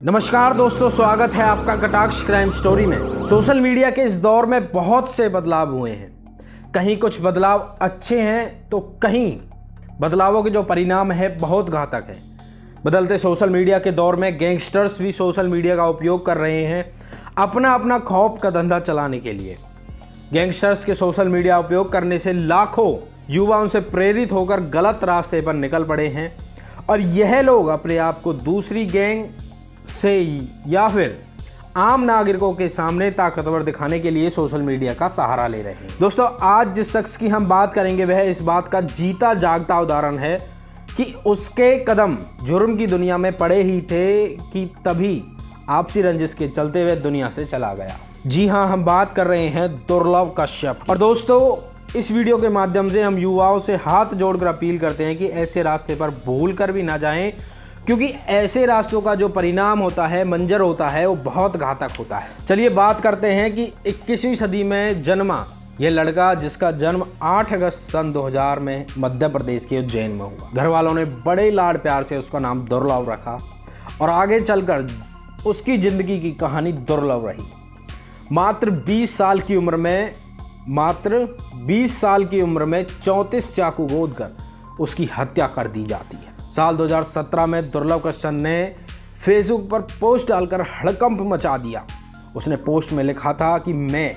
नमस्कार दोस्तों, स्वागत है आपका कटाक्ष क्राइम स्टोरी में। सोशल मीडिया के इस दौर में बहुत से बदलाव हुए हैं। कहीं कुछ बदलाव अच्छे हैं तो कहीं बदलावों के जो परिणाम है बहुत घातक है। बदलते सोशल मीडिया के दौर में गैंगस्टर्स भी सोशल मीडिया का उपयोग कर रहे हैं अपना अपना खौफ का धंधा चलाने के लिए। गैंगस्टर्स के सोशल मीडिया उपयोग करने से लाखों युवा उनसे प्रेरित होकर गलत रास्ते पर निकल पड़े हैं और यह लोग अपने आप को दूसरी गैंग से या फिर आम नागरिकों के सामने ताकतवर दिखाने के लिए सोशल मीडिया का सहारा ले रहे हैं। दोस्तों, आज जिस शख्स की हम बात करेंगे वह इस बात का जीता जागता उदाहरण है कि उसके कदम जुर्म की दुनिया में पड़े ही थे कि तभी आपसी रंजिश के चलते हुए दुनिया से चला गया। जी हाँ, हम बात कर रहे हैं दुर्लभ कश्यप। और दोस्तों, इस वीडियो के माध्यम से हम युवाओं से हाथ जोड़कर अपील करते हैं कि ऐसे रास्ते पर भूल कर भी ना जाएं, क्योंकि ऐसे रास्तों का जो परिणाम होता है, मंजर होता है, वो बहुत घातक होता है। चलिए बात करते हैं कि 21वीं सदी में जन्मा यह लड़का, जिसका जन्म 8 अगस्त सन 2000 में मध्य प्रदेश के उज्जैन में हुआ। घर वालों ने बड़े लाड प्यार से उसका नाम दुर्लभ रखा और आगे चलकर उसकी ज़िंदगी की कहानी दुर्लभ रही। मात्र 20 साल की उम्र में 34 चाकू गोदकर उसकी हत्या कर दी जाती है। साल 2017 में दुर्लभ कश्यप ने फेसबुक पर पोस्ट डालकर हड़कंप मचा दिया। उसने पोस्ट में लिखा था कि मैं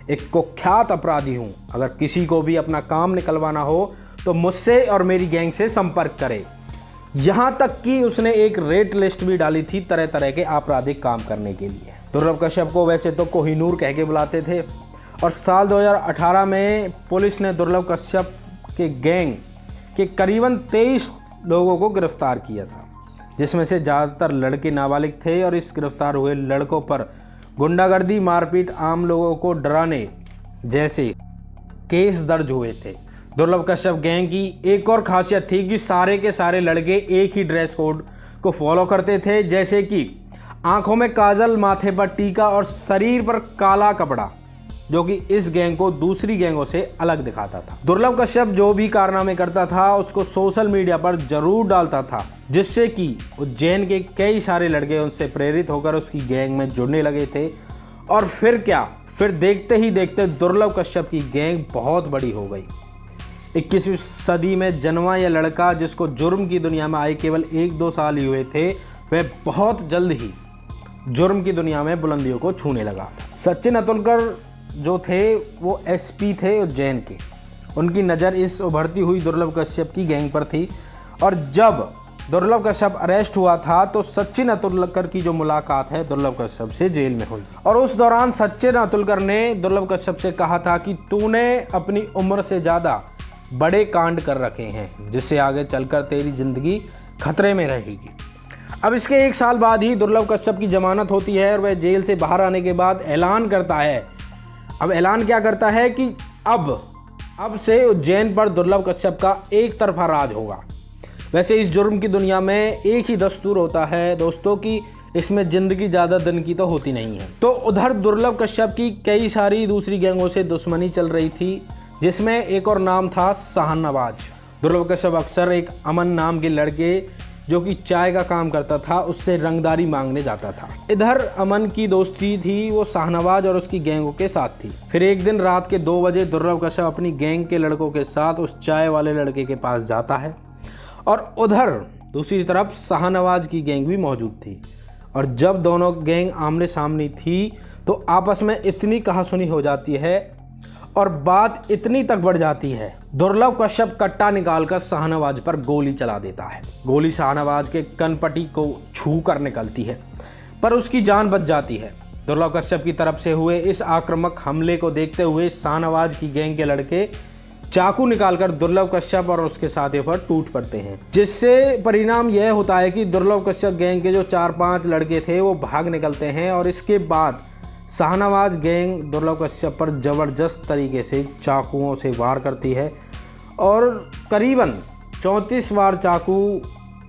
एक कुख्यात अपराधी हूं, अगर किसी को भी अपना काम निकलवाना हो तो मुझसे और मेरी गैंग से संपर्क करे। यहां तक कि उसने एक रेट लिस्ट भी डाली थी तरह तरह के आपराधिक काम करने के लिए। दुर्लभ कश्यप को वैसे तो कोहिनूर कह के बुलाते थे और साल 2018 में पुलिस ने दुर्लभ कश्यप के गैंग के करीबन 23 लोगों को गिरफ्तार किया था, जिसमें से ज़्यादातर लड़के नाबालिग थे और इस गिरफ्तार हुए लड़कों पर गुंडागर्दी, मारपीट, आम लोगों को डराने जैसे केस दर्ज हुए थे। दुर्लभ कश्यप गैंग की एक और खासियत थी कि सारे के सारे लड़के एक ही ड्रेस कोड को फॉलो करते थे, जैसे कि आंखों में काजल, माथे पर टीका और शरीर पर काला कपड़ा, जो कि इस गैंग को दूसरी गैंगों से अलग दिखाता था। दुर्लभ कश्यप जो भी कारनामे करता था उसको सोशल मीडिया पर जरूर डालता था, जिससे कि उज्जैन के कई सारे लड़के उनसे प्रेरित होकर उसकी गैंग में जुड़ने लगे थे। और फिर देखते ही देखते दुर्लभ कश्यप की गैंग बहुत बड़ी हो गई। 21वीं सदी में जन्मा यह लड़का, जिसको जुर्म की दुनिया में आए केवल 1-2 साल ही हुए थे, वह बहुत जल्द ही जुर्म की दुनिया में बुलंदियों को छूने लगा। सचिन अतुलकर जो थे वो एसपी थे उज्जैन के। उनकी नज़र इस उभरती हुई दुर्लभ कश्यप की गैंग पर थी और जब दुर्लभ कश्यप अरेस्ट हुआ था तो सचिन अतुलकर की जो मुलाकात है दुर्लभ कश्यप से जेल में हुई और उस दौरान सचिन अतुलकर ने दुर्लभ कश्यप से कहा था कि तूने अपनी उम्र से ज़्यादा बड़े कांड कर रखे हैं, जिससे आगे चलकर तेरी ज़िंदगी खतरे में रहेगी। अब इसके 1 साल बाद ही दुर्लभ कश्यप की जमानत होती है और वह जेल से बाहर आने के बाद ऐलान करता है। अब ऐलान क्या करता है कि अब से उज्जैन पर दुर्लभ कश्यप का एक तरफा राज होगा। वैसे इस जुर्म की दुनिया में एक ही दस्तूर होता है दोस्तों कि इसमें ज़िंदगी ज़्यादा दिन की तो होती नहीं है। तो उधर दुर्लभ कश्यप की कई सारी दूसरी गैंगों से दुश्मनी चल रही थी, जिसमें एक और नाम था शाहनवाज। दुर्लभ कश्यप अक्सर एक अमन नाम के लड़के, जो कि चाय का काम करता था, उससे रंगदारी मांगने जाता था। इधर अमन की दोस्ती थी वो शाहनवाज और उसकी गैंगों के साथ थी। फिर एक दिन रात के 2 बजे दुर्लभ कश्यप अपनी गैंग के लड़कों के साथ उस चाय वाले लड़के के पास जाता है और उधर दूसरी तरफ शाहनवाज की गैंग भी मौजूद थी। और जब दोनों गैंग आमने सामने थी तो आपस में इतनी कहासुनी हो जाती है और बात इतनी तक बढ़ जाती है, दुर्लभ कश्यप कट्टा निकालकर शाहनवाज पर गोली चला देता है। गोली शाहनवाज के कनपटी को छू कर निकलती है, पर उसकी जान बच जाती है। दुर्लभ कश्यप की तरफ से हुए इस आक्रामक हमले को देखते हुए शाहनवाज की गैंग के लड़के चाकू निकालकर दुर्लभ कश्यप और उसके साथियों पर टूट पड़ते हैं, जिससे परिणाम यह होता है कि दुर्लभ कश्यप गैंग के जो 4-5 लड़के थे वो भाग निकलते हैं और इसके बाद शाहनवाज गैंग दुर्लभ कश्यप पर ज़बरदस्त तरीके से चाकुओं से वार करती है और करीबन 34 बार चाकू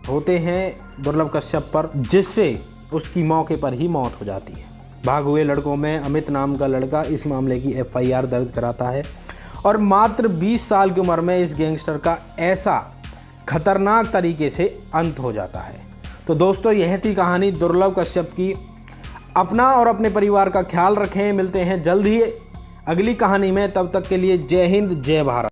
होते हैं दुर्लभ कश्यप पर, जिससे उसकी मौके पर ही मौत हो जाती है। भाग हुए लड़कों में अमित नाम का लड़का इस मामले की FIR दर्ज कराता है और मात्र 20 साल की उम्र में इस गैंगस्टर का ऐसा खतरनाक तरीके से अंत हो जाता है। तो दोस्तों यह थी कहानी दुर्लभ कश्यप की। अपना और अपने परिवार का ख्याल रखें। मिलते हैं जल्द ही अगली कहानी में। तब तक के लिए जय हिंद, जय भारत।